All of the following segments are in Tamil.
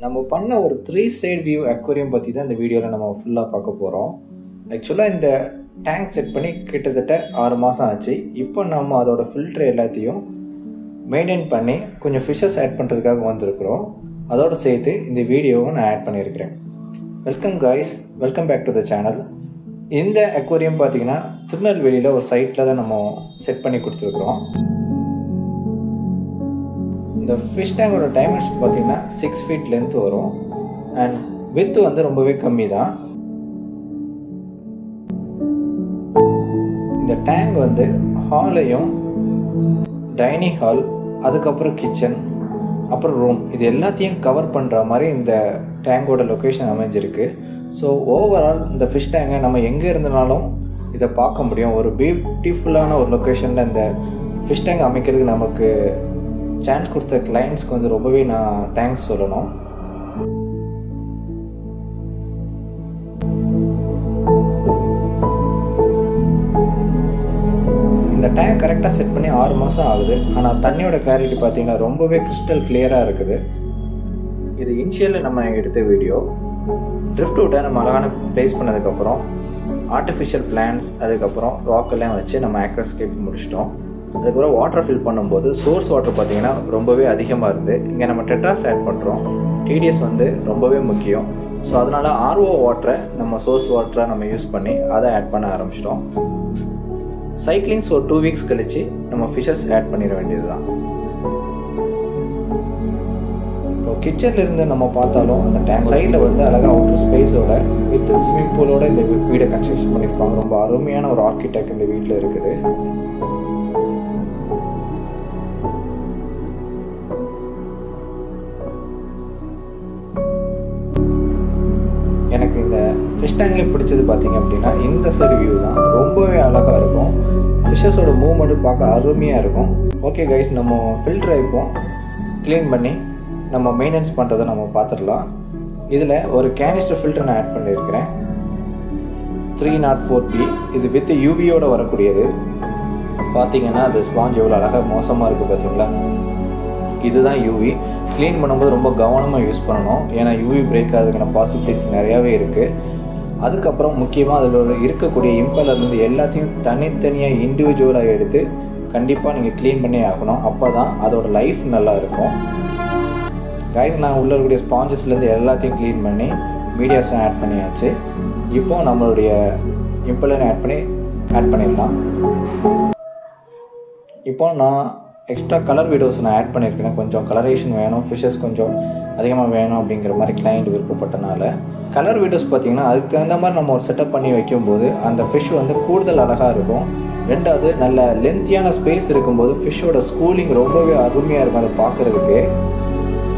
நம்ம பண்ண ஒரு 3 சைடு வியூ அக்வேரியம் பற்றி தான் இந்த வீடியோவில் நம்ம ஃபுல்லாக பார்க்க போகிறோம். ஆக்சுவலாக இந்த டேங்க் செட் பண்ணி கிட்டத்தட்ட 6 மாதம் ஆச்சு. இப்போ நம்ம அதோட ஃபில்டர் எல்லாத்தையும் மெயின்டைன் பண்ணி கொஞ்சம் ஃபிஷ்ஷஸ் ஆட் பண்ணுறதுக்காக வந்திருக்கிறோம். அதோடு சேர்த்து இந்த வீடியோவும் நான் ஆட் பண்ணியிருக்கிறேன். Welcome guys, welcome back to the channel. இந்த அக்வேரியம் பார்த்திங்கன்னா திருநெல்வேலியில் ஒரு சைட்டில் தான் நம்ம செட் பண்ணி கொடுத்துருக்குறோம். இந்த ஃபிஷ் டேங்கோட டைமென்ஷன் பார்த்திங்கன்னா 6 feet லென்த் வரும் அண்ட் வித்து வந்து ரொம்பவே கம்மி தான். இந்த டேங்க் வந்து ஹாலையும் டைனிங் ஹால், அதுக்கப்புறம் கிச்சன், அப்புறம் ரூம், இது எல்லாத்தையும் கவர் பண்ணுற மாதிரி இந்த டேங்கோட லொக்கேஷன் அமைஞ்சிருக்கு. ஸோ ஓவரால் இந்த ஃபிஷ் டேங்கை நம்ம எங்கே இருந்தனாலும் இதை பார்க்க முடியும். ஒரு பியூட்டிஃபுல்லான ஒரு லொக்கேஷனில் இந்த ஃபிஷ் டேங்க் அமைக்கிறதுக்கு நமக்கு சான்ஸ் கொடுத்த கிளைண்ட்ஸ்க்கு வந்து ரொம்பவே நான் தேங்க்ஸ் சொல்லணும். இந்த டேங்க் கரெக்டாக செட் பண்ணி 6 மாதம் ஆகுது. ஆனால் தண்ணியோட கிளாரிட்டி பார்த்தீங்கன்னா ரொம்பவே கிறிஸ்டல் கிளியராக இருக்குது. இது இனிஷியலில் நம்ம எடுத்த வீடியோ. ட்ரிஃப்ட் வுட்டை நம்ம அழகான ப்ளேஸ் பண்ணதுக்கப்புறம் ஆர்டிஃபிஷியல் பிளான்ட்ஸ், அதுக்கப்புறம் ராக்கெல்லாம் வச்சு நம்ம ஆக்வாஸ்கேப் முடிச்சிட்டோம். அதுக்கப்புறம் வாட்டர் ஃபில் பண்ணும்போது சோர்ஸ் வாட்டர் பார்த்திங்கன்னா ரொம்பவே அதிகமாக இருக்குது. இங்கே நம்ம டெட்ராஸ் ஆட் பண்ணுறோம். டிடிஎஸ் வந்து ரொம்பவே முக்கியம். ஸோ அதனால் ஆர்ஓ வாட்டரை நம்ம சோர்ஸ் வாட்டரை நம்ம யூஸ் பண்ணி அதை ஆட் பண்ண ஆரம்பிச்சிட்டோம். சைக்கிளிங்ஸ் ஒரு 2 weeks கழித்து நம்ம ஃபிஷஸ் ஆட் பண்ணிட வேண்டியது தான். இப்போ கிச்சன்லேருந்து நம்ம பார்த்தாலும் அந்த டேங்க் சைடில் வந்து அழகாக அவுட்டர் ஸ்பேஸோட வித் ஸ்விம்மிங் பூலோட இந்த வீடை கன்ஸ்ட்ரக்ஷன் பண்ணியிருப்பாங்க. ரொம்ப அருமையான ஒரு ஆர்கிடெக்ட் இந்த வீட்டில் இருக்குது. எனக்கு இந்த ஃபிஷ் டேங்க்லேயே பிடிச்சது பார்த்திங்க அப்படின்னா இந்த சைடு வியூ தான். ரொம்பவே அழகாக இருக்கும். ஃபிஷ்ஷஸோட மூவ்மெண்ட்டு பார்க்க அருமையாக இருக்கும். ஓகே கைஸ், நம்ம ஃபில்டரை இப்போ க்ளீன் பண்ணி நம்ம மெயின்டெனன்ஸ் பண்ணுறதை நம்ம பார்த்துடலாம். இதில் ஒரு கேனிஸ்டர் ஃபில்டர் நான் ஆட் பண்ணியிருக்கிறேன். 304B. இது வித் யூவியோடு வரக்கூடியது. பார்த்திங்கன்னா அது ஸ்பாஞ்ச் எவ்வளோ அழகாக மோசமாக இருக்குது பார்த்தீங்களா. இதுதான் யூவி. க்ளீன் பண்ணும்போது ரொம்ப கவனமாக யூஸ் பண்ணணும். ஏன்னா யூவி பிரேக் ஆகிறதுக்கான பாசிபிலிட்டிஸ் நிறையாவே இருக்குது. அதுக்கப்புறம் முக்கியமாக அதில் இருக்கக்கூடிய இம்பலர்லேருந்து எல்லாத்தையும் தனித்தனியாக இண்டிவிஜுவலாக எடுத்து கண்டிப்பாக நீங்கள் க்ளீன் பண்ணி ஆகணும். அப்போ தான் அதோட லைஃப் நல்லா இருக்கும். கைஸ், நான் உள்ள இருக்கக்கூடிய ஸ்பாஞ்சஸ்லேருந்து எல்லாத்தையும் க்ளீன் பண்ணி மீடியாஸும் ஆட் பண்ணியாச்சு. இப்போது நம்மளுடைய இம்பலரை ஆட் பண்ணிடலாம். இப்போ நான் எக்ஸ்ட்ரா கலர் வீடியோஸ் நான் ஆட் பண்ணியிருக்கேன். கொஞ்சம் கலரேஷன் வேணும், ஃபிஷ்ஷஸ் கொஞ்சம் அதிகமாக வேணும் அப்படிங்கிற மாதிரி கிளைண்ட் விருப்பப்பட்டனால கலர் வீடியோஸ் பார்த்திங்கன்னா அதுக்கு தகுந்த மாதிரி நம்ம ஒரு செட்டப் பண்ணி வைக்கும்போது அந்த ஃபிஷ் வந்து கூடுதல் அழகாக இருக்கும். ரெண்டாவது, நல்ல லென்த்தியான ஸ்பேஸ் இருக்கும்போது ஃபிஷ்ஷோட ஸ்கூலிங் ரொம்பவே அருமையாக இருக்கும். அதை பார்க்குறதுக்கு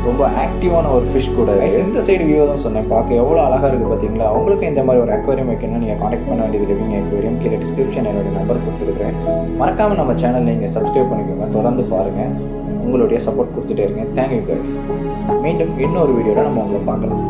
ரொம்ப ஆக்டிவான ஒரு ஃபிஷ் கூட. இந்த சைடு வியூ தான் சொன்னேன், பார்க்க எவ்வளோ அழகாக இருக்குது பார்த்தீங்களா. உங்களுக்கு இந்த மாதிரி ஒரு அக்வேரியம் வைக்கணும்னா நீங்கள் கான்டாக்ட் பண்ண வேண்டியது லிவிங் அக்வேரியம். கீழே டிஸ்கிரிப்ஷன் என்னுடைய நம்பர் கொடுத்துருக்குறேன். மறக்காமல் நம்ம சேனல் நீங்கள் சப்ஸ்கிரைப் பண்ணிக்கோங்க. தொடர்ந்து பாருங்கள், உங்களுடைய சப்போர்ட் கொடுத்துட்டே இருங்க. Thank you guys. மீண்டும் இன்னொரு வீடியோவில் நம்ம உங்களை பார்க்கலாம்.